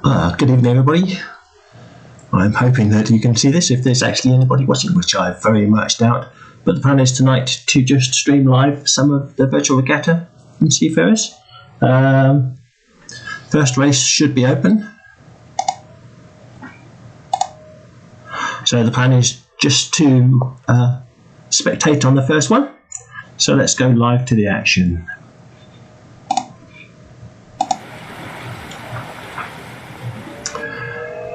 Good evening, everybody. I'm hoping that you can see this if there's actually anybody watching, which I very much doubt. But the plan is tonight to just stream live some of the virtual regatta in Seafarers. First race should be open. So the plan is just to spectate on the first one. So let's go live to the action.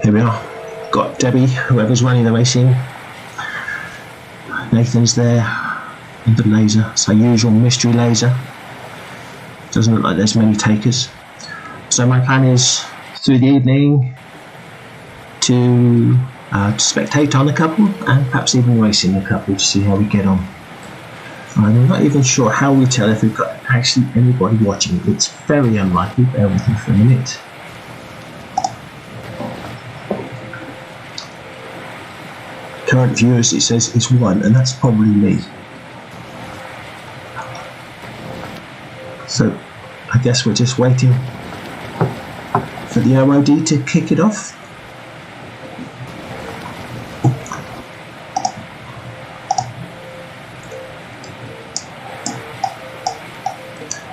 Here we are. Got Debbie, whoever's running the racing. Nathan's there with the laser. It's our usual mystery laser. Doesn't look like there's many takers. So my plan is through the evening to spectate on a couple and perhaps even racing a couple to see how we get on. I'm not even sure how we tell if we've got actually anybody watching. It's very unlikely. Bear with me for a minute. Current viewers, it says, is 1, and that's probably me. So I guess we're just waiting for the OOD to kick it off.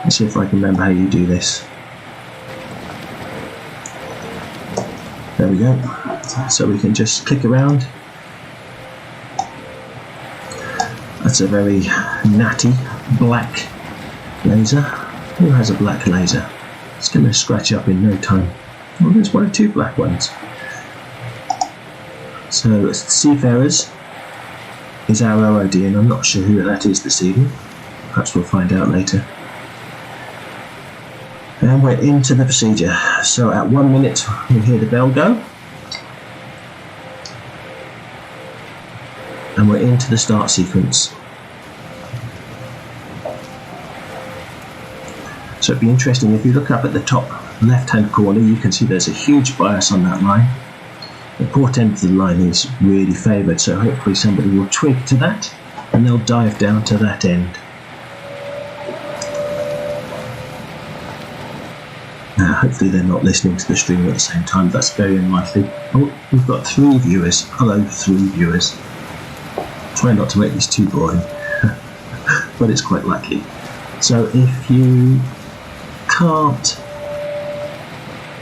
Let's see if I can remember how you do this. There we go. So we can just click around. That's a very natty black laser. Who has a black laser? It's going to scratch up in no time. Well, there's one or two black ones. So Seafarers is our OOD, and I'm not sure who that is this evening. Perhaps we'll find out later. And we're into the procedure. So at 1 minute we'll hear the bell go. And we're into the start sequence. So it'd be interesting if you look up at the top left hand corner, you can see there's a huge bias on that line. The port end of the line is really favoured, so hopefully somebody will twig to that and they'll dive down to that end. Now hopefully they're not listening to the stream at the same time. That's very unlikely. Oh, we've got 3 viewers. Hello, 3 viewers. Try not to make this too boring, but it's quite likely. So if you can't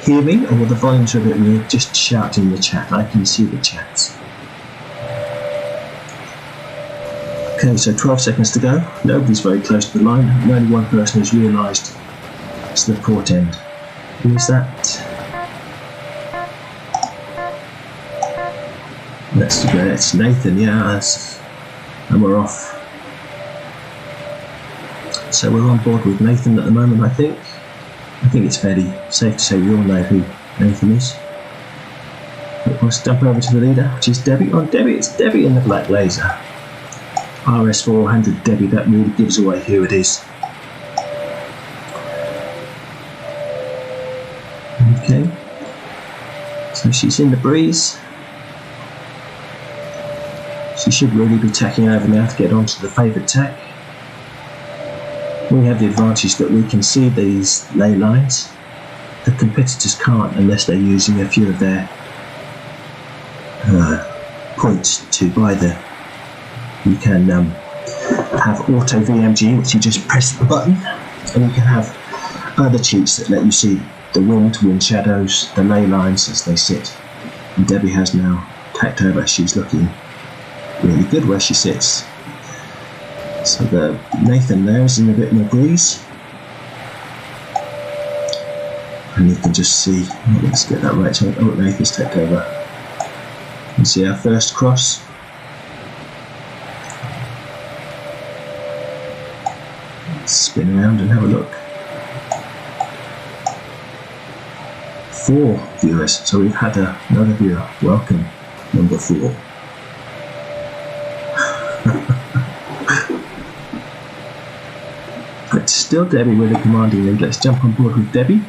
hear me or the volumes are a bit weird, just shout in the chat. I can see the chats. Okay, so 12 seconds to go. Nobody's very close to the line, and only one person has realised it's the port end. Who is that? It's Nathan, yeah, and we're off. So we're on board with Nathan at the moment, I think. I think it's fairly safe to say we all know who Nathan is. But we'll jump over to the leader, which is Debbie. Oh, Debbie, it's Debbie in the black laser. RS400 Debbie, that really gives away who it is. Okay. So she's in the breeze. She should really be tacking over now to get onto the favoured tack. We have the advantage that we can see these ley lines. The competitors can't unless they're using a few of their points to buy the. You can have auto VMG, which you just press the button, and you can have other cheats that let you see the wind shadows, the ley lines as they sit. And Debbie has now tacked over. She's looking really good where she sits. So the Nathan there is in a bit more breeze, and you can just see. Let's get that right. So Nathan's taken over. You can see our first cross. Let's spin around and have a look. 4 viewers. So we've had another viewer. Welcome, number 4. But still Debbie with a commanding lead. Let's jump on board with Debbie.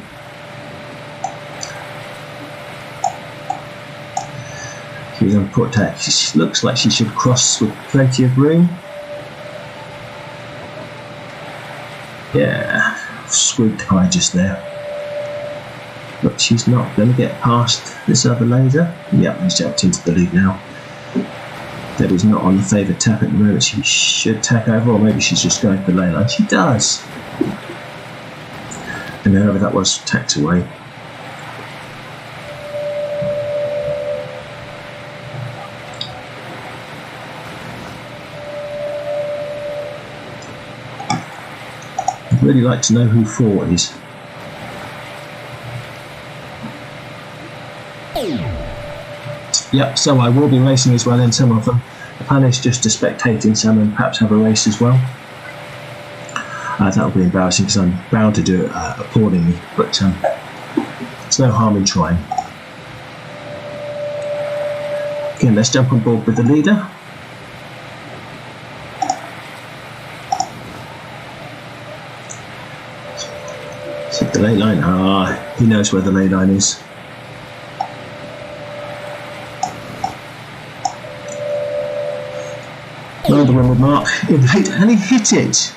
She's on port tack. She looks like she should cross with plenty of room. Yeah, squeaked high just there. but she's not going to get past this other laser. Yep, he's jumped into the lead now. Debbie's not on the favoured tap at the moment. She should tack over, or maybe she's just going for the ley line. She does. And whoever that was tacks away. I'd really like to know who 4 is. Yep, so I will be racing as well in some of them. The plan is just to spectate in some and perhaps have a race as well. That will be embarrassing because I'm bound to do it appallingly, but there's no harm in trying. Again, let's jump on board with the leader. So the ley line, he knows where the ley line is. The windward mark in late, and he hit it.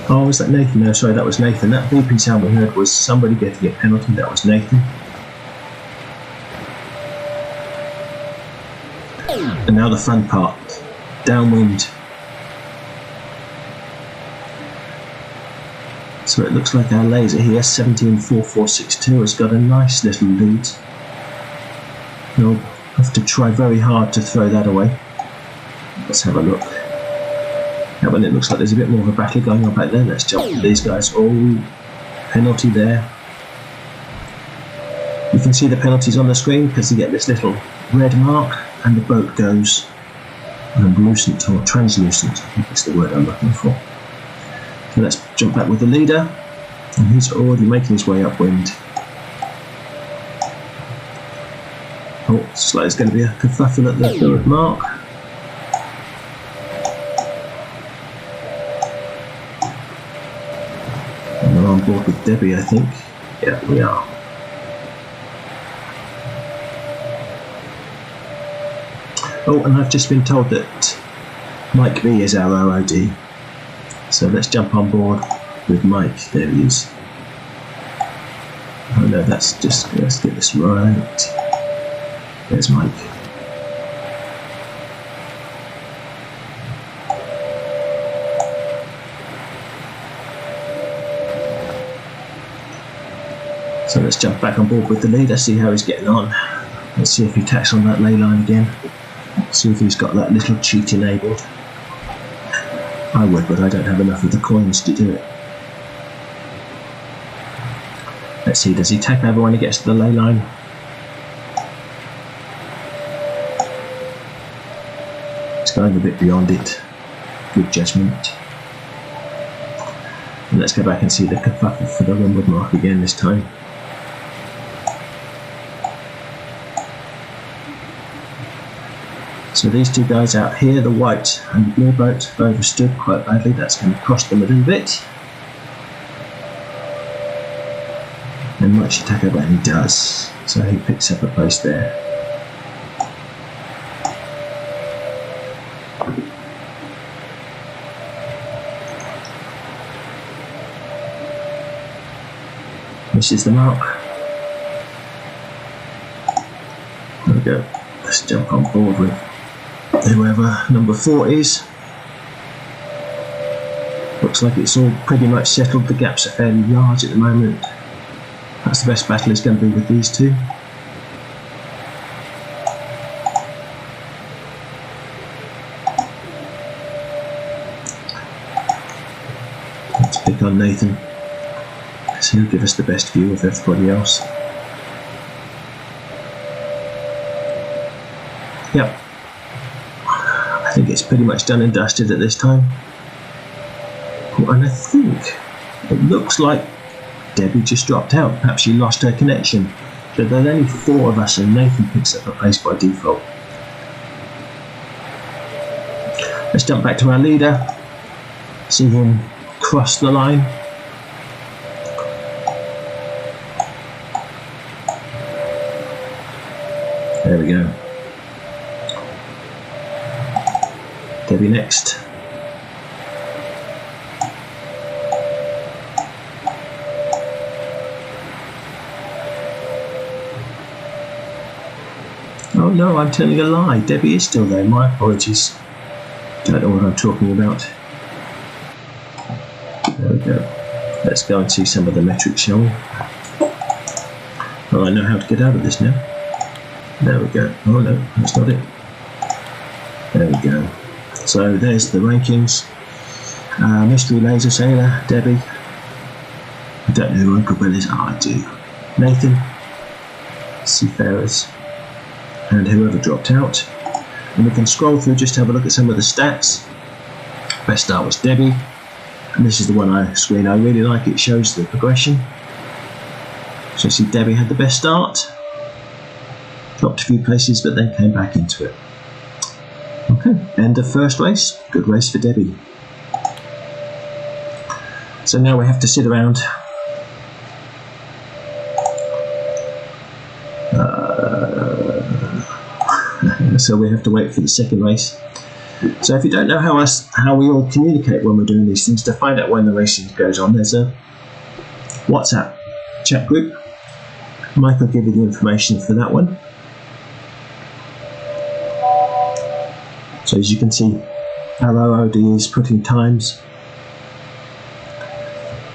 Oh, was that Nathan? No, sorry, that was Nathan. That beeping sound we heard was somebody getting a penalty. That was Nathan. And now the fun part, downwind. So it looks like our laser here, 174462, has got a nice little lead. We'll have to try very hard to throw that away. Let's have a look. Now, when it looks like there's a bit more of a battle going on back there, let's jump to these guys. Oh, penalty there. You can see the penalties on the screen because you get this little red mark and the boat goes lucent or translucent. I think that's the word I'm looking for. So let's jump back with the leader, and he's already making his way upwind. Oh, it's like there's going to be a kerfuffle at the third mark. On board with Debbie, I think. Yeah, we are. Oh, and I've just been told that Mike B is our ROD. So let's jump on board with Mike. There he is. Oh no, that's just, let's get this right. There's Mike. So let's jump back on board with the leader, see how he's getting on. Let's see if he tacks on that ley line again. See if he's got that little cheat enabled. I would, but I don't have enough of the coins to do it. Let's see, does he tack over when he gets to the ley line? It's going a bit beyond it. Good judgment. And let's go back and see the kerfuffle for the windward mark again this time. So these two guys out here, the white and the blue boat, have overstood quite badly. That's going to cost them a little bit. And Mike should tack over, and he does. So he picks up a place there. This is the mark. There we go. Let's jump on board with whoever number 4 is. Looks like it's all pretty much settled. The gaps are fairly large at the moment. That's the best battle is going to be with these two. Let's pick on Nathan. So he'll give us the best view of everybody else. Yep. I think it's pretty much done and dusted at this time. Oh, and I think it looks like Debbie just dropped out. Perhaps she lost her connection. So there's only 4 of us and Nathan picks up a place by default. Let's jump back to our leader. See him cross the line. There we go. Debbie next. Oh no, I'm telling a lie. Debbie is still there. My apologies. Don't know what I'm talking about. There we go. Let's go and see some of the metrics, shall we? Oh, I know how to get out of this now. There we go. Oh no, that's not it. There we go. So there's the rankings. Mystery Laser Sailor, Debbie. I don't know who Uncle Bill is. Oh, I do. Nathan, Seafarers, and whoever dropped out. And we can scroll through just to have a look at some of the stats. Best start was Debbie, and this is the one screen I really like. It shows the progression. So you see Debbie had the best start, dropped a few places, but then came back into it. Okay, end of first race. Good race for Debbie. So now we have to sit around so we have to wait for the second race. So if you don't know how we all communicate when we're doing these things, to find out when the racing goes on, there's a WhatsApp chat group. Mike will give you the information for that one. So as you can see, our OOD is putting times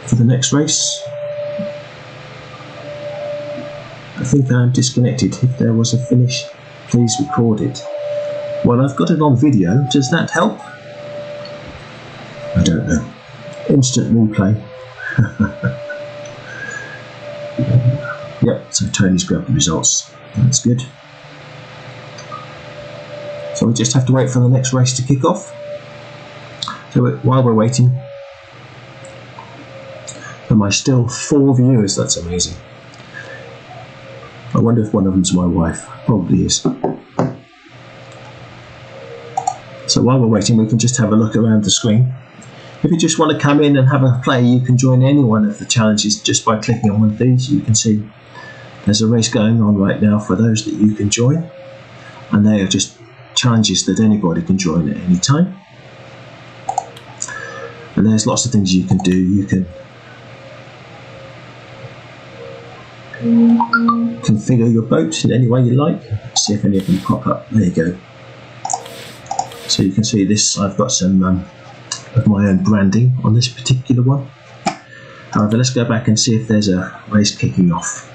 for the next race. I think I'm disconnected. If there was a finish, please record it. Well, I've got it on video. Does that help? I don't know. Instant replay. Yep, so Tony's grabbed the results. That's good. So we just have to wait for the next race to kick off. So while we're waiting, am I still 4 viewers? That's amazing. I wonder if one of them's my wife. Probably is. So while we're waiting, we can just have a look around the screen. If you just want to come in and have a play, you can join any one of the challenges just by clicking on one of these. You can see there's a race going on right now for those that you can join, and they are just challenges that anybody can join at any time. And there's lots of things you can do. You can configure your boat in any way you like. Let's see if any of them pop up. There you go. So you can see this, I've got some of my own branding on this particular one. However, let's go back and see if there's a race kicking off.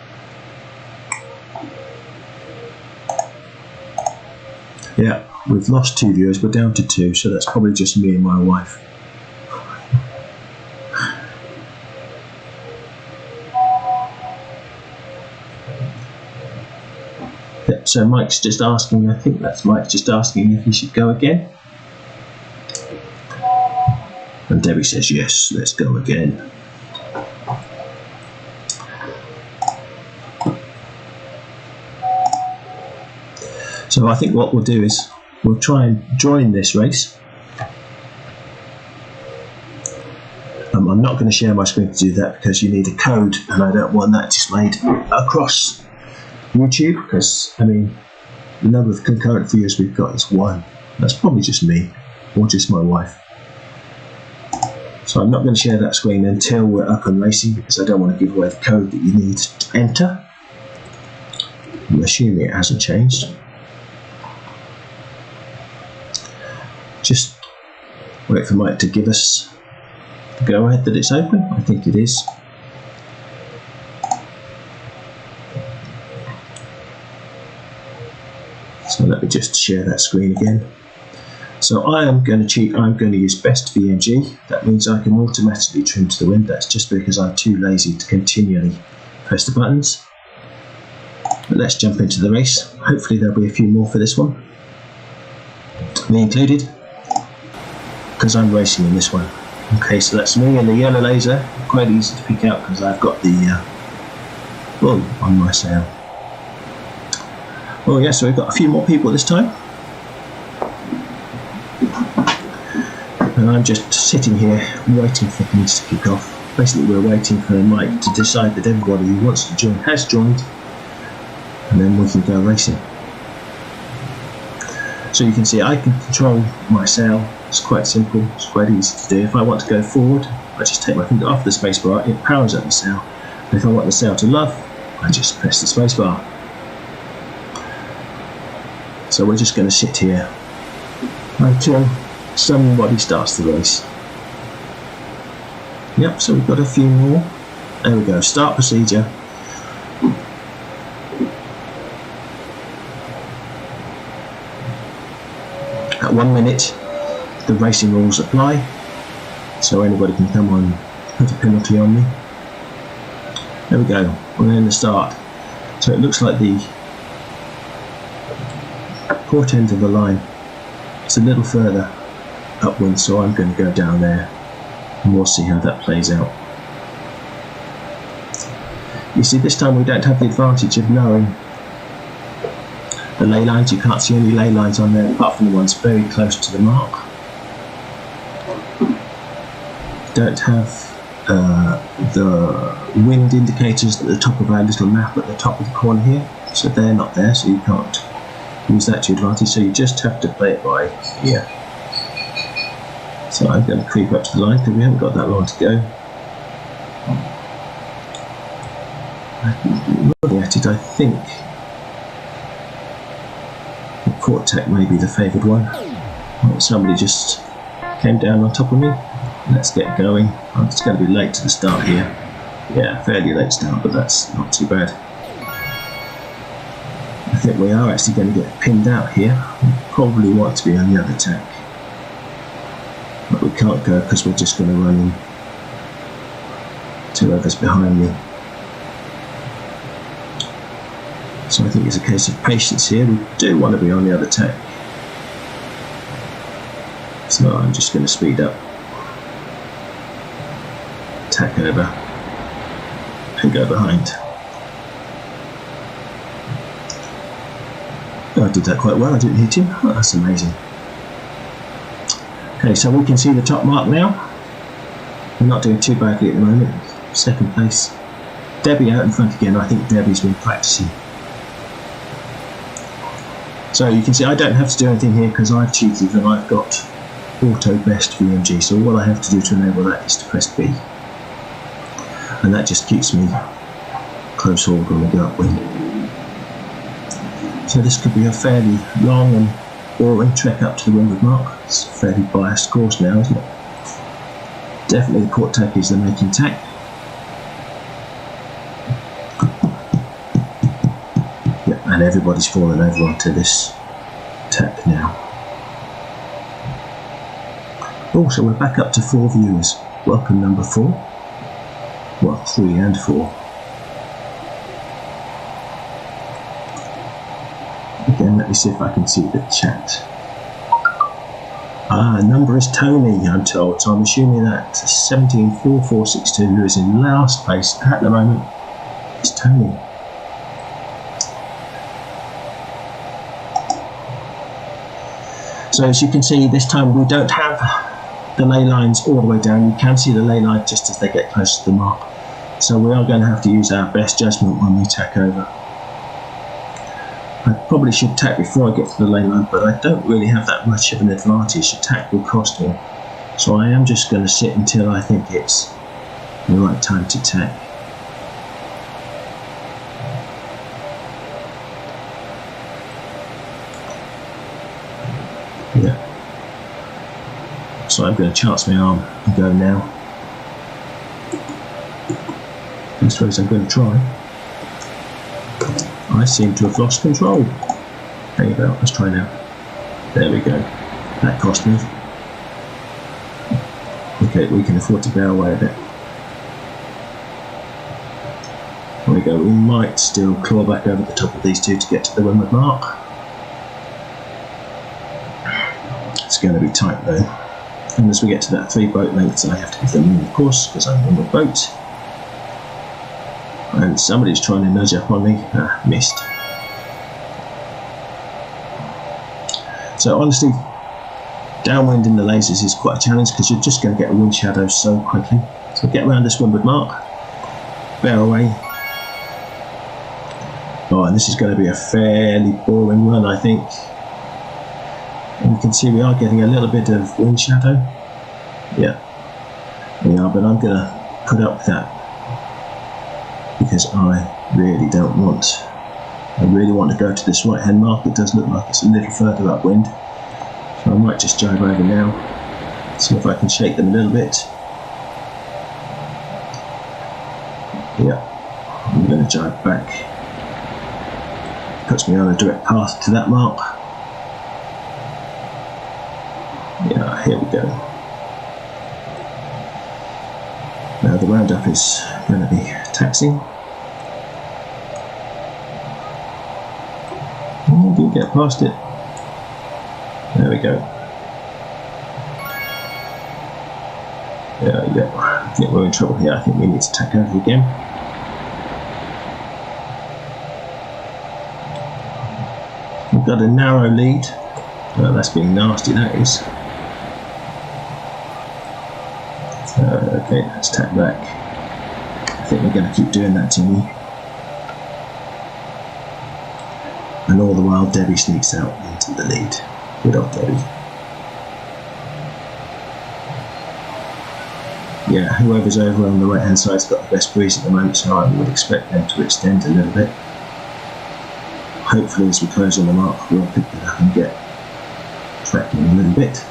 Yeah, we've lost 2 viewers, we're down to 2, so that's probably just me and my wife. Yep, so Mike's just asking, I think that's Mike just asking if he should go again. And Debbie says yes, let's go again. So I think what we'll do is we'll try and join this race. I'm not going to share my screen to do that because you need a code, and I don't want that displayed across YouTube, because I mean the number of concurrent viewers we've got is 1. That's probably just me or just my wife. So I'm not going to share that screen until we're up and racing, because I don't want to give away the code that you need to enter. I'm assuming it hasn't changed. Just wait for Mike to give us the go ahead that it's open. I think it is. So let me just share that screen again. So I am going to cheat. I'm going to use best VMG. That means I can automatically trim to the wind. That's just because I'm too lazy to continually press the buttons. But let's jump into the race. Hopefully there'll be a few more for this one, me included, because I'm racing in this one. Okay, so that's me and the yellow laser. Quite easy to pick out because I've got the bull on my sail. Oh yeah, so we've got a few more people this time. And I'm just sitting here waiting for things to kick off. Basically we're waiting for Mike to decide that everybody who wants to join has joined, and then we can go racing. So you can see I can control my sail. It's quite simple, it's quite easy to do. If I want to go forward, I just take my finger off the spacebar, it powers up the sail. And if I want the sail to luff, I just press the spacebar. So we're just going to sit here until somebody starts the race. Yep, so we've got a few more. There we go, start procedure. At 1 minute, the racing rules apply, so anybody can come on and put a penalty on me. There we go, we're in the start. So it looks like the port end of the line is a little further upwind, so I'm going to go down there and we'll see how that plays out. You see, this time we don't have the advantage of knowing the ley lines. You can't see any ley lines on there apart from the ones very close to the mark. Don't have the wind indicators at the top of our little map at the top of the corner here, so they're not there, so you can't use that to your advantage, so you just have to play it by ear. So I'm going to creep up to the line because we haven't got that long to go. Looking at it, I think the port tack may be the favoured one. Oh, somebody just came down on top of me. Let's get going. I'm just going to be late to the start here. Yeah, fairly late start, but that's not too bad. I think we are actually going to get pinned out here. We probably want to be on the other tack, but we can't go because we're just going to run in to whoever's behind me. So I think it's a case of patience here. We do want to be on the other tack, so I'm just going to speed up, tack over and go behind. Oh, I did that quite well, I didn't hit him. Oh, that's amazing. Okay, so we can see the top mark now. We're not doing too badly at the moment. Second place. Debbie out in front again. I think Debbie's been practicing. So you can see I don't have to do anything here because I've cheated and I've got auto best VMG, so all I have to do to enable that is to press B, and that just keeps me close hauled when we go upwind. So this could be a fairly long and boring trek up to the windward mark. It's a fairly biased course now, isn't it? Definitely the port tack is the making tack. Yep, and everybody's fallen over onto this tack now. Oh, so we're back up to 4 viewers. Welcome number 4. Well, 3 and 4. Again, let me see if I can see the chat. Number is Tony, I'm told, so I'm assuming that 174462, who is in last place at the moment, is Tony. So as you can see, this time we don't have the ley lines all the way down. You can see the ley line just as they get close to the mark. So we are going to have to use our best judgment when we tack over. I probably should tack before I get to the ley line, but I don't really have that much of an advantage. The tack will cost me. So I am just going to sit until I think it's the right time to tack. Yeah. So I'm going to chance my arm and go now. I suppose I'm going to try. I seem to have lost control. Hang about, let's try now. There we go. That cost me. Okay, we can afford to bear away a bit. There we go, we might still claw back over the top of these two to get to the windward mark. It's going to be tight though. And as we get to that 3 boat lengths, I have to give them of course because I'm on the boat. And somebody's trying to nudge up on me. Missed. So honestly, downwind in the lasers is quite a challenge because you're just going to get a wind shadow so quickly. So get around this windward mark, bear away. Oh, and this is going to be a fairly boring run, I think. And you can see we are getting a little bit of wind shadow. Yeah, we are, but I'm going to put up with that because I really don't want I really want to go to this right hand mark. It does look like it's a little further upwind, so I might just jibe over now, see if I can shake them a little bit. Yeah, I'm going to jibe back. Puts me on a direct path to that mark. Yeah, here we go. Now the roundup is going to be taxing. Oh, didn't get past it. There we go. Yeah, I think we're in trouble here. I think we need to tack over again. We've got a narrow lead. Well, that's being nasty, that is. Okay, let's tack back. I think we're going to keep doing that, Timmy. And all the while, Debbie sneaks out into the lead. Good old Debbie. Yeah, whoever's over on the right hand side's got the best breeze at the moment, so I would expect them to extend a little bit. Hopefully, as we close on the mark, we'll pick it up and get tracking a little bit.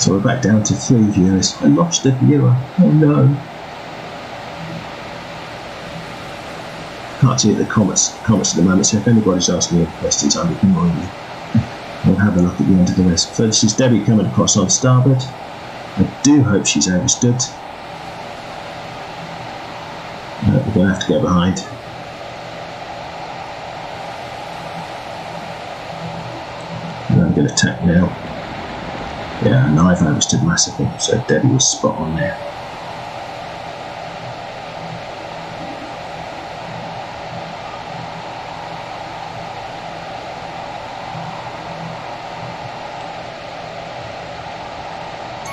So we're back down to 3 viewers. I lost a viewer. Oh no. Can't see the comments at the moment, so if anybody's asking me any questions, I'm ignoring you. We'll have a look at the end of the rest. So this is Debbie coming across on starboard. I do hope she's overstood. We're going to have to go behind. And I'm going to tack now. Yeah, and I've overstood massively, so Debbie was spot on there.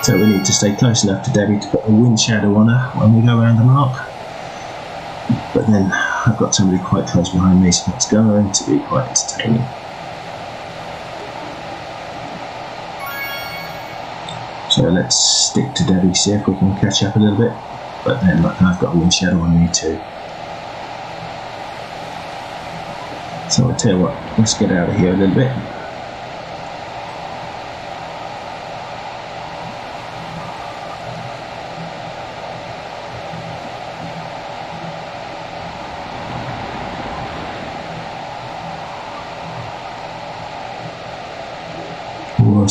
So we need to stay close enough to Debbie to put a wind shadow on her when we go around the mark. But then I've got somebody quite close behind me, so it's going to be quite entertaining. So let's stick to Debbie, see if we can catch up a little bit. But then look, I've got a wind shadow on me too. So I'll tell you what, let's get out of here a little bit.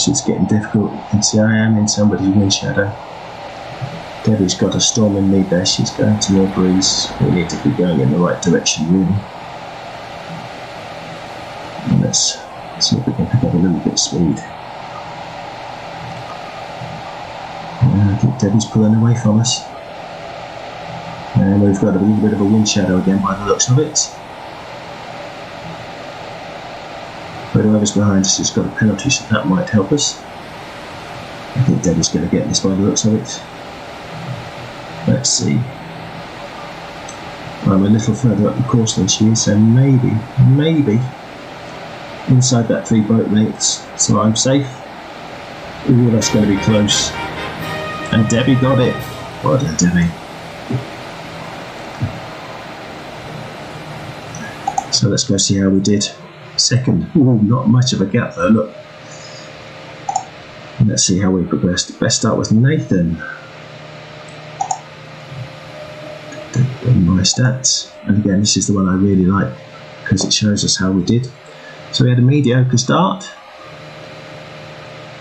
It's getting difficult. You can see I am in somebody's wind shadow. Debbie's got a storm in lead there. She's going to more breeze. We need to be going in the right direction, really. And let's see if we can pick up a little bit of speed. I think Debbie's pulling away from us. And we've got a little bit of a wind shadow again by the looks of it. But whoever's behind us has got a penalty, so that might help us. I think Debbie's going to get this by the looks of it. Let's see. I'm a little further up the course than she is, so maybe inside that 3 boat lengths, so I'm safe. Ooh, that's going to be close. And Debbie got it. Well done, Debbie. So let's go see how we did. Second. Ooh, not much of a gap though, look. And let's see how we progressed. Best start with Nathan. My stats. And again, this is the one I really like because it shows us how we did. So we had a mediocre start.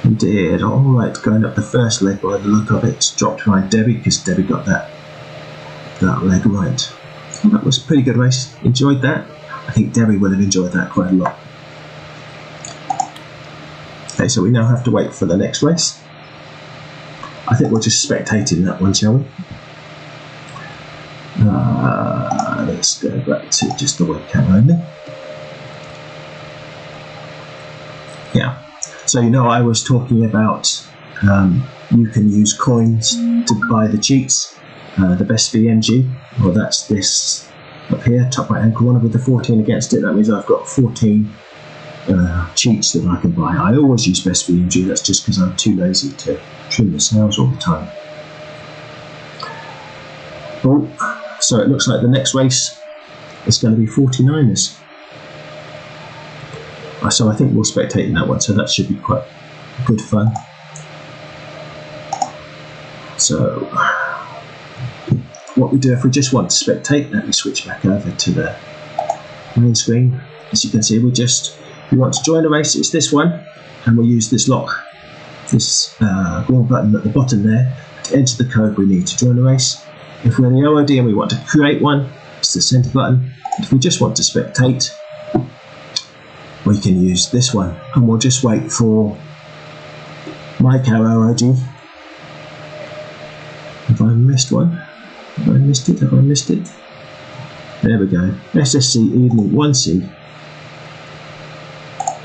We did alright going up the first leg by the look of it. It's dropped behind Debbie because Debbie got that leg right. Well, that was a pretty good race. Enjoyed that. I think Debbie would have enjoyed that quite a lot. Okay, so we now have to wait for the next race. I think we'll just spectate in that one, shall we? Let's go back to just the webcam only. Yeah, so you know I was talking about you can use coins to buy the cheats, the best VMG. Well, that's this up here, top right hand corner with the 14 against it. That means I've got 14 cheats that I can buy. I always use best VMG, that's just because I'm too lazy to trim the sails all the time. Oh, so it looks like the next race is going to be 49ers. So I think we'll spectate in that one, so that should be quite good fun. So what we do if we just want to spectate, let me switch back over to the main screen. As you can see, we want to join a race, it's this one, and we'll use this lock, this green button at the bottom there to enter the code we need to join a race. If we're in the OOD and we want to create one, it's the center button. If we just want to spectate, we can use this one, and we'll just wait for my car OOD. Have I missed one? Have I missed it? Have I missed it? There we go. SSC Evening 1C.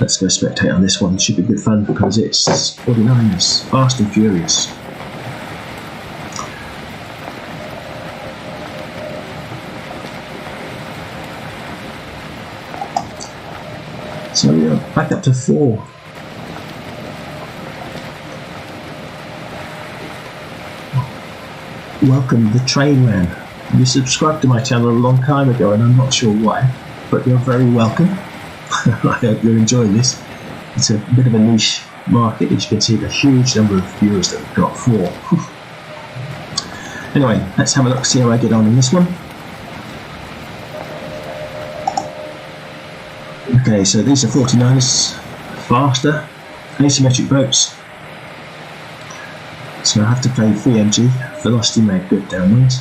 Let's go spectate on this one. Should be good fun because it's 49ers, Fast and Furious. So we are back up to 4. Welcome, the Train Man. You subscribed to my channel a long time ago and I'm not sure why, but you're very welcome. I hope you're enjoying this. It's a bit of a niche market. As you can see, the huge number of viewers that we've got. 4. Anyway, let's have a look, see how I get on in this one. Okay, so these are 49ers, faster, asymmetric boats. So I have to play 3MG, velocity made good downwind.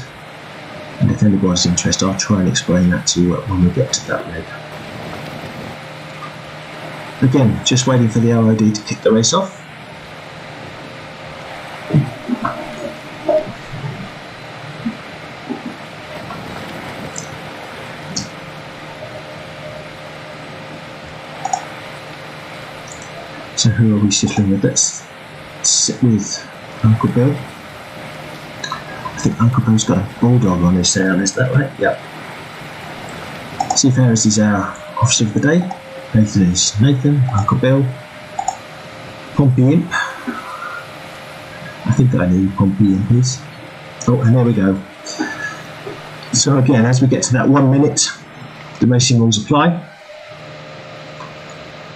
And if anybody's interested, I'll try and explain that to you when we get to that leg. Again, just waiting for the OOD to kick the race off. So who are we sitting with? Let's sit with Uncle Bill. I think Uncle Bill's got a bulldog on his tail, is that right? Yep. Seafarer is our officer of the day. Nathan is Nathan, Uncle Bill. Pompey Imp. I think I knew Pompey Imp is. Oh, and there we go. So again, as we get to that 1 minute, the racing rules apply.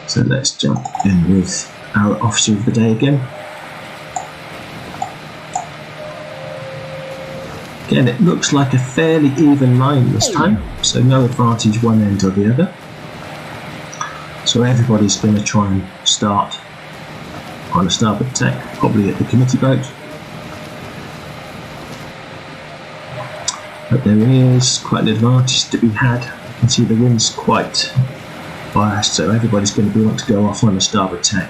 So let's jump in with our officer of the day again. Again, it looks like a fairly even line this time, so no advantage one end or the other. So everybody's going to try and start on a starboard tack, probably at the committee boat. But there is quite an advantage to be had. You can see the wind's quite biased, so everybody's going to want to go off on the starboard tack.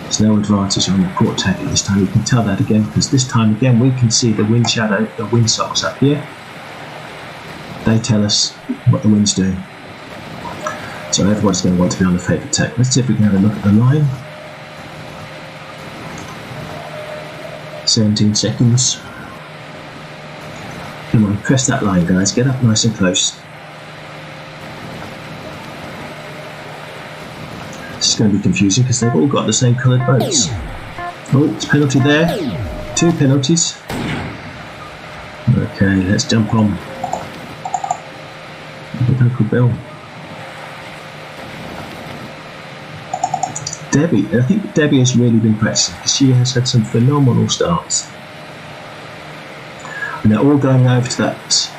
There's no advantage on the port tack at this time. You can tell that again because this time again we can see the wind shadow, the wind socks up here. They tell us what the wind's doing. So everybody's going to want to be on the favoured tack. Let's see if we can have a look at the line. 17 seconds. Come on, press that line, guys. Get up nice and close. This is going to be confusing because they've all got the same coloured boats. Oh, it's penalty there. 2 penalties. Okay, let's jump on. Look at Uncle Bill. Debbie, I think Debbie has really been practicing because she has had some phenomenal starts. And they're all going over to that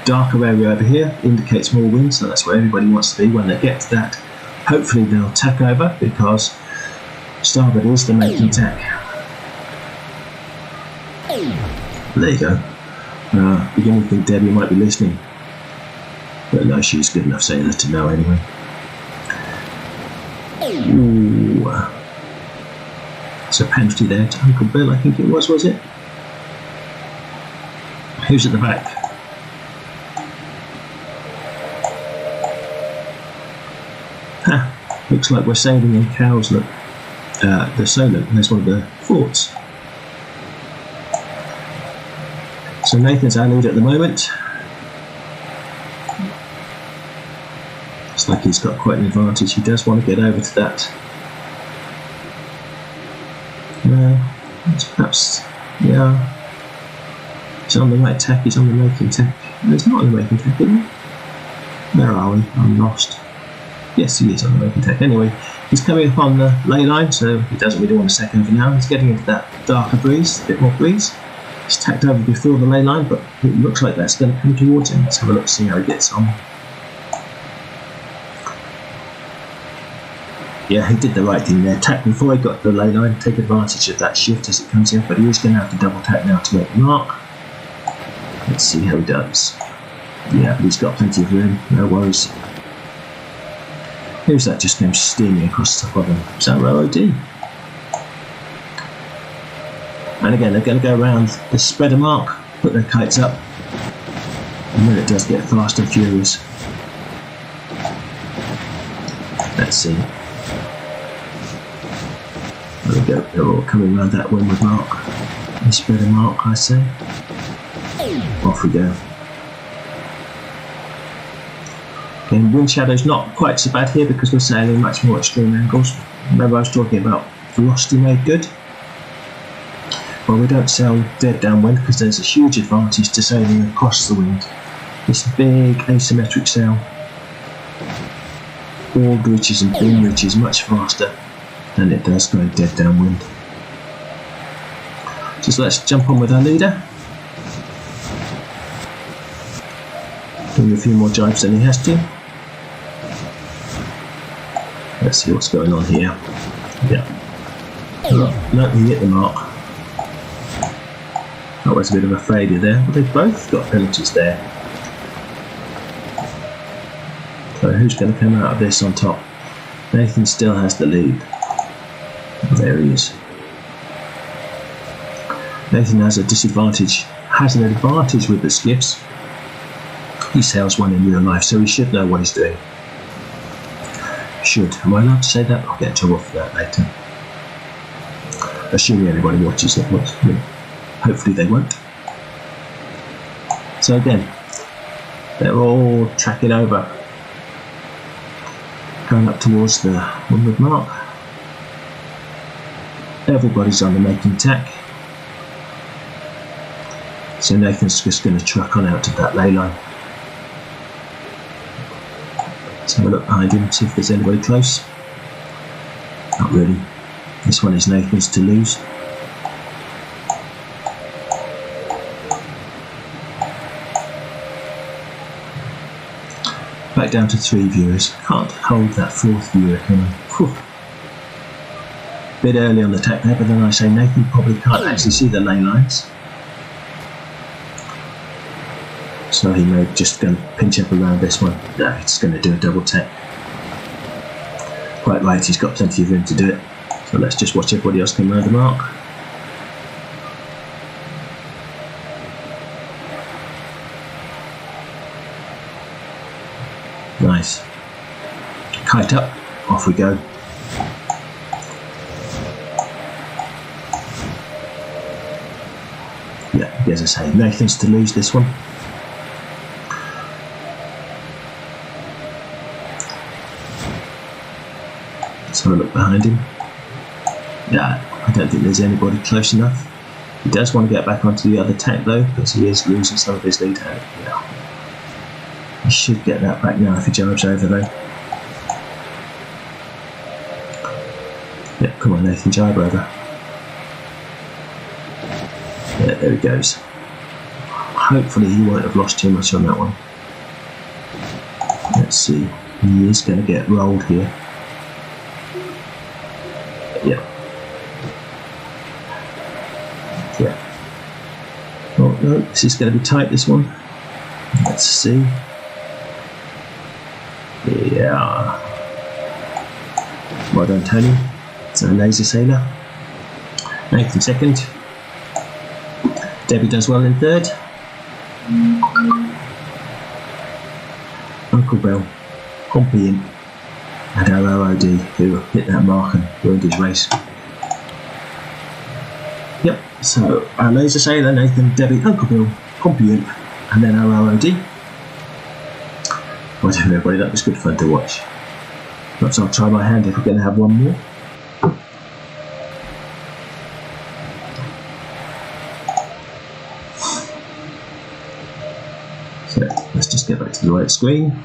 darker area over here, indicates more wind, so that's where everybody wants to be. When they get to that, hopefully they'll tack over because starboard is the making tack. There you go. Beginning to think Debbie might be listening. But no, she's good enough sailor to know anyway. Ooh. It's a penalty there to Uncle Bill, I think it was it? Who's at the back? Looks like we're sailing in Cowslip. The Solent, there's one of the forts. So Nathan's our lead at the moment. Looks like he's got quite an advantage. He does want to get over to that. It's perhaps, yeah. He's on the right tack, he's on the making tack. No, he's not on the making tack, is he? Where are we? I'm lost. Yes, he is on the making tack. Anyway, he's coming up on the ley line, so he doesn't really want to sack over now. He's getting into that darker breeze, a bit more breeze. He's tacked over before the ley line, but it looks like that's going to come towards him. Let's have a look, see how he gets on. Yeah, he did the right thing there. Tack before he got to the ley line, take advantage of that shift as it comes in, but he is going to have to double tack now to make the mark. Let's see how he does. Yeah, but he's got plenty of room, no worries. Who's that just came steaming across the top of him? Is that ROD? And again, they're going to go around the spreader mark, put their kites up, and then it does get fast and furious. Let's see. There we go, they're all coming around that windward mark. The spreader mark, I say. Off we go. Again, wind shadow's not quite so bad here because we're sailing much more extreme angles. Remember I was talking about velocity made good? Well, we don't sail dead downwind because there's a huge advantage to sailing across the wind. This big asymmetric sail board reaches and beam reaches much faster than it does going dead downwind. So let's jump on with our leader. Doing a few more jibes than he has to. Let's see what's going on here. Yeah. No, he hit the mark. That was a bit of a failure there, but they've both got penalties there. So who's going to come out of this on top? Nathan still has the lead. There he is. Nathan has a disadvantage, has an advantage with the skiffs. He sails one in real life, so he should know what he's doing. Should. Am I allowed to say that? I'll get in trouble for that later. Assuming anybody watches it. Hopefully they won't. So again, they're all tracking over. Going up towards the windward mark. Everybody's on the making tack. So Nathan's just going to truck on out to that ley line. Let's have a look behind him, see if there's anybody close. Not really. This one is Nathan's to lose. Back down to 3 viewers. Can't hold that 4th viewer coming. Bit early on the tack there, but then I say Nathan probably can't actually see the ley lines. So he may just going to pinch up around this one. No, he's going to do a double tack. Quite right, he's got plenty of room to do it. So let's just watch everybody else come around the mark. Nice. Kite up, off we go. Yeah, as I say, Nathan's to lose this one. Let's have a look behind him. Yeah, I don't think there's anybody close enough. He does want to get back onto the other tack though, because he is losing some of his lead. Yeah. He should get that back now if he jibes over though. Yeah, come on Nathan, jibe over. Yeah, there he goes. Hopefully he won't have lost too much on that one. Let's see. He is going to get rolled here. Yeah. Yeah. Oh no, this is going to be tight, this one. Let's see. Yeah. Well done, Tony. So laser sailor. Nathan second. Debbie does well in third. Uncle Bill, Pompey in, and our ROD who hit that mark and ruined his race. Yep, so our laser sailor, Nathan, Debbie, Uncle Bill, Pompey in, and then our ROD. Well done everybody, that was good fun to watch. Perhaps I'll try my hand if we're going to have one more. So let's just get back to the right screen.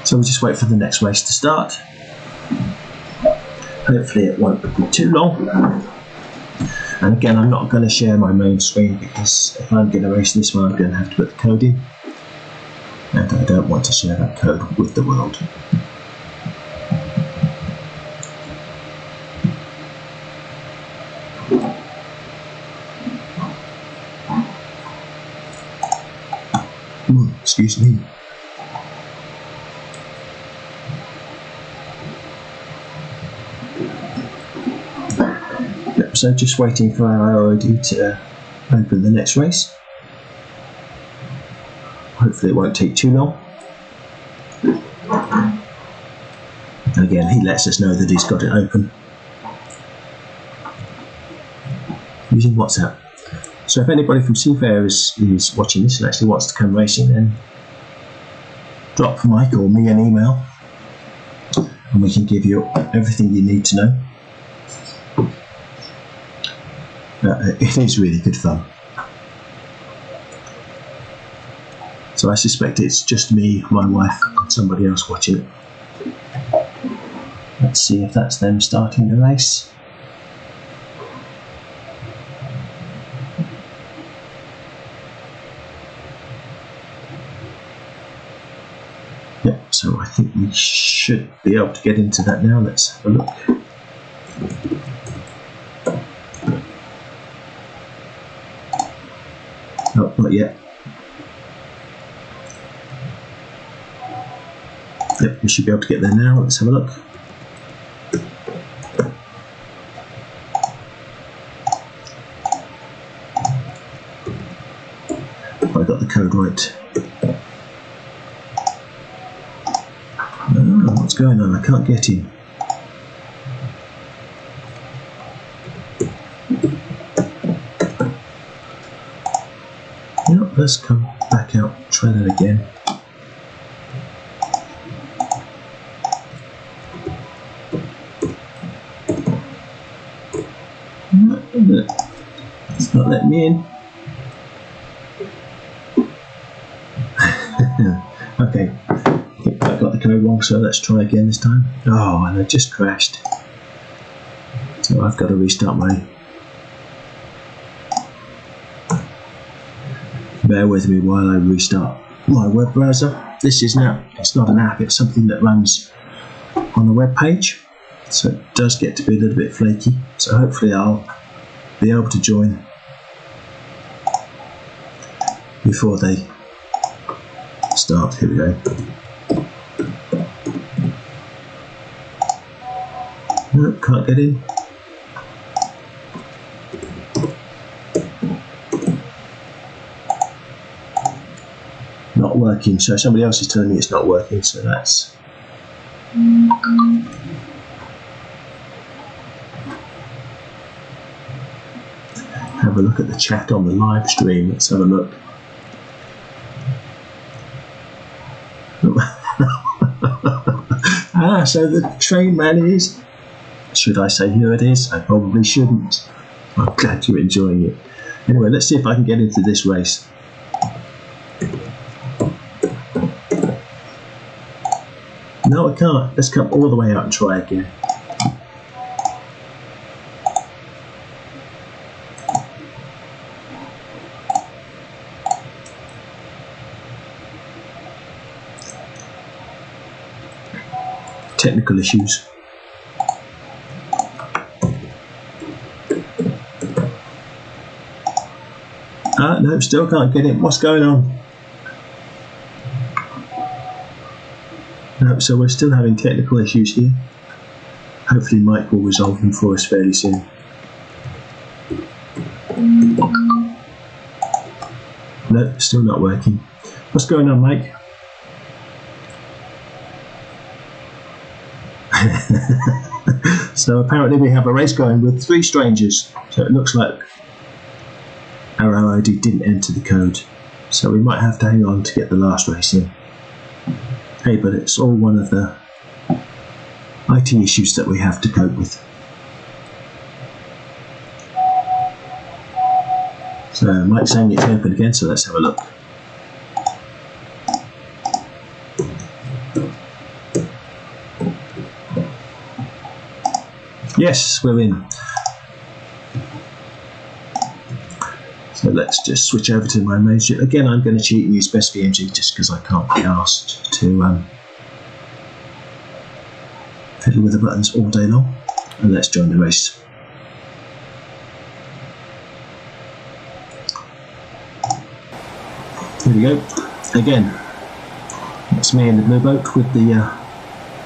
So we'll just wait for the next race to start. Hopefully it won't be too long. And again, I'm not going to share my main screen because if I'm going to race this one, I'm going to have to put the code in. And I don't want to share that code with the world. Excuse me. Yep, so just waiting for our ID to open the next race. Hopefully it won't take too long. And again, he lets us know that he's got it open using WhatsApp. So if anybody from Seafarer is watching this and actually wants to come racing, then drop Mike or me an email and we can give you everything you need to know. It is really good fun. So I suspect it's just me, my wife and somebody else watching it. Let's see if that's them starting the race. Yep, so I think we should be able to get into that now. Let's have a look. No, not yet. Yep, we should be able to get there now. Let's have a look. I got the code right. Oh, what's going on? I can't get in. Yep, let's come back out, try that again. No, it's not letting me in. Okay, I think I got the code wrong, so let's try again this time. Oh, and I just crashed. So I've got to restart my... Bear with me while I restart my web browser. This is now, it's not an app, it's something that runs on a web page. So it does get to be a little bit flaky. So hopefully I'll be able to join before they start. Here we go. Nope, can't get in. Not working, so somebody else is telling me it's not working, so that's... Have a look at the chat on the live stream. Let's have a look. So the train man is... Should I say who it is? I probably shouldn't. I'm glad you're enjoying it. Anyway, let's see if I can get into this race. No, I can't. Let's come all the way out and try again. Technical issues. No, still can't get in. What's going on? No, so we're still having technical issues here. Hopefully Mike will resolve them for us fairly soon. No, still not working. What's going on, Mike? So apparently we have a race going with 3 strangers. So it looks like our ID didn't enter the code. So we might have to hang on to get the last race in. Hey, but it's all one of the IT issues that we have to cope with. So Mike's saying it's open again, so let's have a look. Yes, we're in. So let's just switch over to my main ship. Again, I'm going to cheat and use best VMG just because I can't be asked to fiddle with the buttons all day long. And let's join the race. Here we go. Again, that's me in the blue boat with the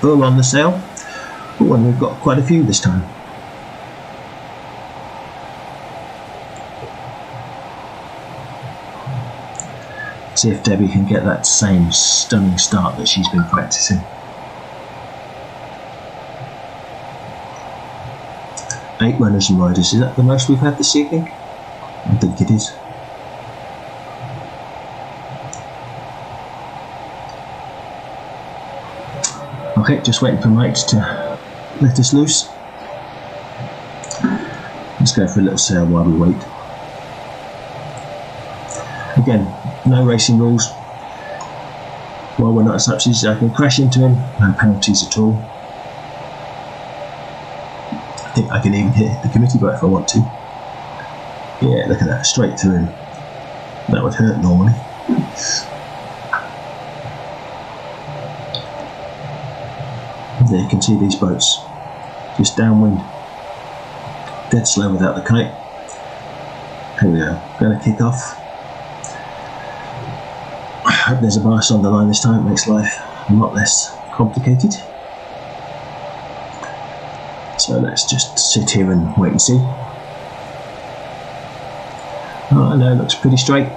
bull on the sail. Oh, and we've got quite a few this time. See if Debbie can get that same stunning start that she's been practicing. 8 runners and riders, is that the most we've had this evening? I think it is. Okay, just waiting for Mike to let us loose. Let's go for a little sail while we wait. Again, no racing rules. While we're not as such as I can crash into him, no penalties at all. I think I can even hit the committee boat if I want to. Yeah, look at that, straight through him. That would hurt normally. There you can see these boats, just downwind, dead slow without the kite. Here we go, going to kick off. I hope there's a bias on the line this time, it makes life a lot less complicated. So let's just sit here and wait and see. Oh no, it looks pretty straight.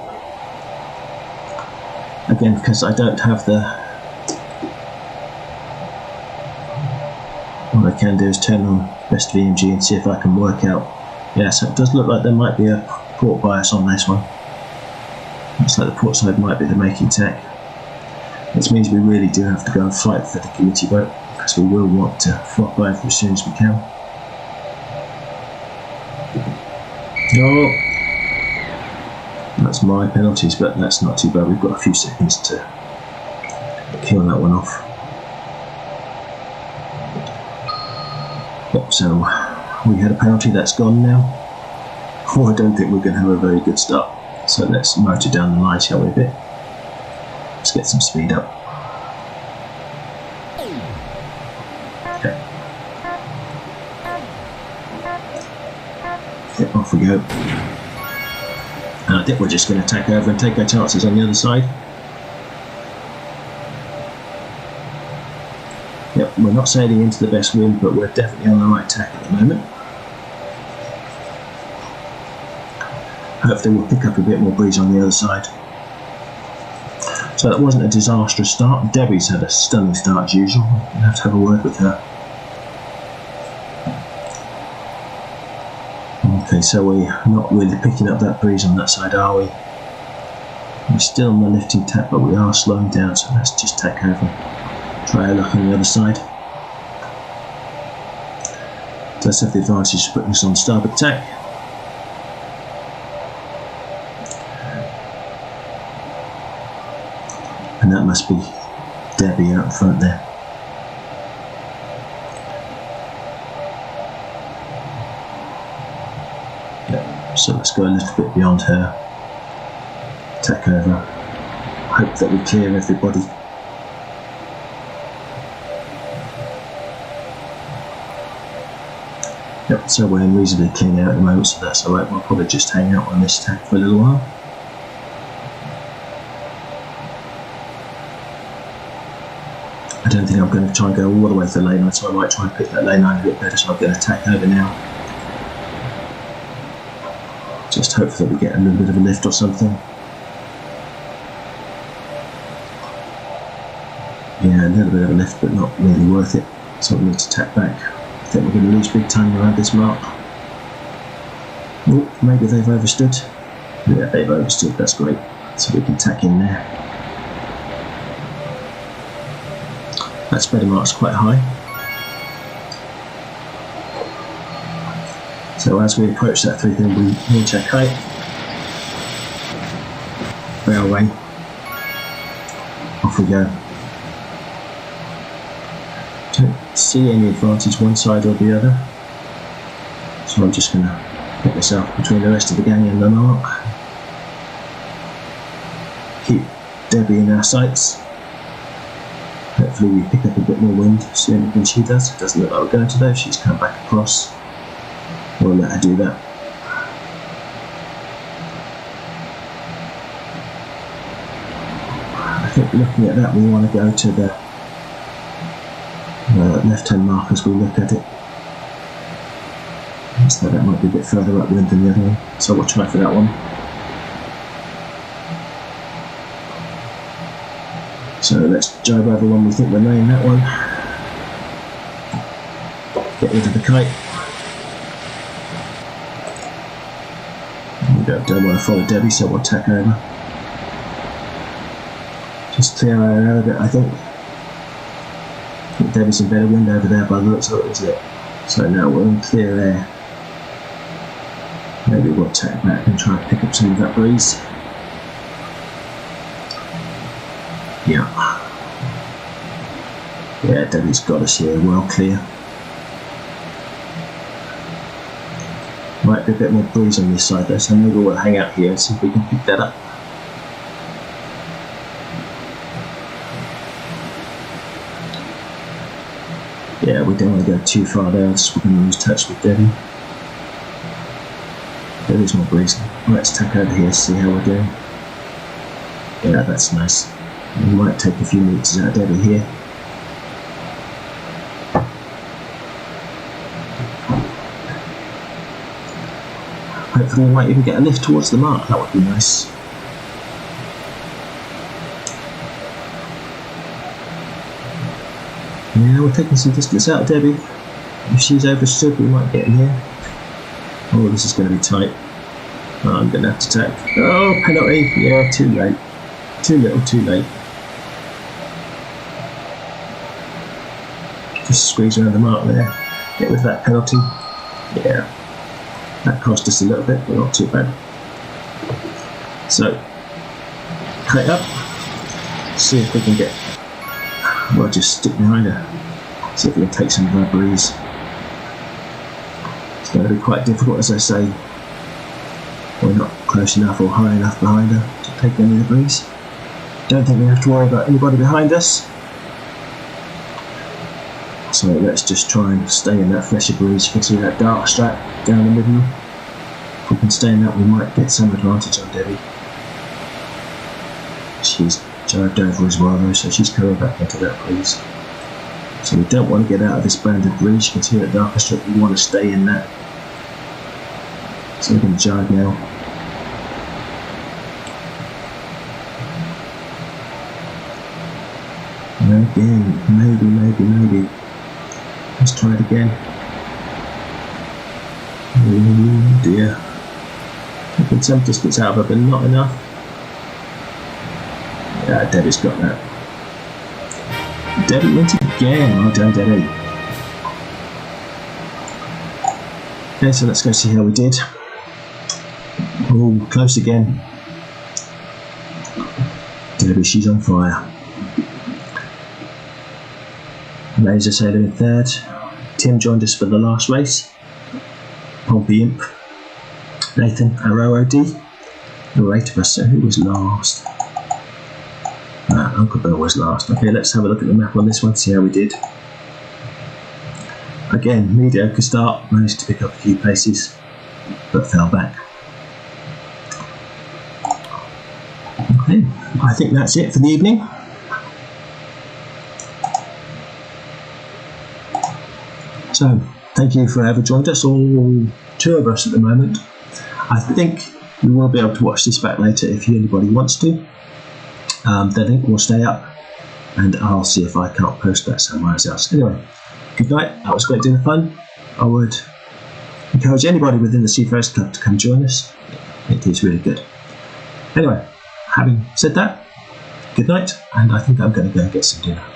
Again, because I don't have the... What I can do is turn on best VMG and see if I can work out. Yeah, so it does look like there might be a port bias on this one. Looks like the port side might be the making tack. Which means we really do have to go and fight for the committee boat, because we will want to flop over as soon as we can. Oh, that's my penalties, but that's not too bad. We've got a few seconds to kill that one off. Yep, so we had a penalty that's gone now. Oh, I don't think we're going to have a very good start. So let's motor down the line, shall we, a bit. Let's get some speed up. Okay. Yep, off we go. And I think we're just going to tack over and take our chances on the other side. Yep, we're not sailing into the best wind, but we're definitely on the right tack at the moment. Hopefully we'll pick up a bit more breeze on the other side. So that wasn't a disastrous start. Debbie's had a stunning start as usual. We'll have to have a word with her. Okay, so we're not really picking up that breeze on that side, are we? We're still on the lifting tack, but we are slowing down, so let's just tack over. Try a look on the other side. Does have the advantage of putting us on starboard tack. And that must be Debbie out in front there. Yeah, so let's go a little bit beyond her. Tack over. Hope that we clear everybody. Yep, so we're reasonably clean out at the moment, so that's alright. We'll probably just hang out on this tack for a little while. I don't think I'm going to try and go all the way to the lane line, so I might try and pick that lane line a bit better, so I'm going to tack over now. Just hope that we get a little bit of a lift or something. Yeah, a little bit of a lift, but not really worth it, so we need to tack back. I think we're going to lose big time around this mark. Oh, maybe they've overstood. Yeah, they've overstood, that's great. So we can tack in there. That spreader mark's quite high. So as we approach that 3 thing, we launch our kite. Railway. Off we go. Don't see any advantage one side or the other. So I'm just going to put myself between the rest of the gang and the mark. Keep Debbie in our sights. Hopefully we pick up a bit more wind sooner than she does. It doesn't look like we're going to though. She's come back across. We'll let her do that. I think looking at that we want to go to the left-hand mark as we look at it. So that might be a bit further upwind than the other one. So we'll try for that one. So let's drive over one we think we're laying that one. Get rid of the kite. We don't want to follow Debbie, so we'll tack over. Just clear her out a bit, I think. Debbie's in better wind over there by the looks of it, isn't it? So now we're in clear air. Maybe we'll tack back and try and pick up some of that breeze. Yeah, Debbie's got us here, well clear. Might be a bit more breeze on this side though, so maybe we'll hang out here and see if we can pick that up. Yeah, we don't want to go too far there, else we're going to lose touch with Debbie. There is more breeze. Let's tack over here, see how we're doing. Yeah, that's nice. We might take a few meters out of Debbie here. Hopefully we might even get a lift towards the mark, that would be nice. Yeah, we're taking some distance out of Debbie. If she's overstood, we might get in here. Oh, this is going to be tight. Oh, I'm going to have to tack. Oh, penalty. Yeah, too late. Too little, too late. Just squeeze around the mark there. Get rid of that penalty. Yeah. That cost us a little bit, but not too bad. So, kite up. See if we can get... Well, just stick behind her. See if we can take some of her breeze. It's going to be quite difficult, as I say. We're not close enough or high enough behind her to take any of the breeze. Don't think we have to worry about anybody behind us. So let's just try and stay in that fresher breeze. You can see that dark strap down the middle. If we can stay in that, we might get some advantage on Debbie. She's jived over as well though, so she's coming back into that breeze. So we don't want to get out of this banded breeze. You can see that darker strip, we want to stay in that. So we're going to jive now. And again, maybe. Let's try it again. Oh dear. Taking some distance out of it, but not enough. Yeah, Debbie's got that. Debbie went again. Well done, Debbie. Okay, so let's go see how we did. Oh, close again. Debbie, she's on fire. Laser Sailor in third. Tim joined us for the last race. Pompey Imp. Nathan, our OOD. There were 8 of us, so who was last? Uncle Bill was last. Okay, let's have a look at the map on this one, see how we did. Again, mediocre start, managed to pick up a few paces, but fell back. Okay, I think that's it for the evening. So, thank you for having joined us, all 2 of us at the moment. I think you will be able to watch this back later if anybody wants to. The link will stay up, and I'll see if I can't post that somewhere else. Anyway, good night. That was great doing the fun. I would encourage anybody within the Seafarers Club to come join us. It is really good. Anyway, having said that, good night, and I think I'm going to go and get some dinner.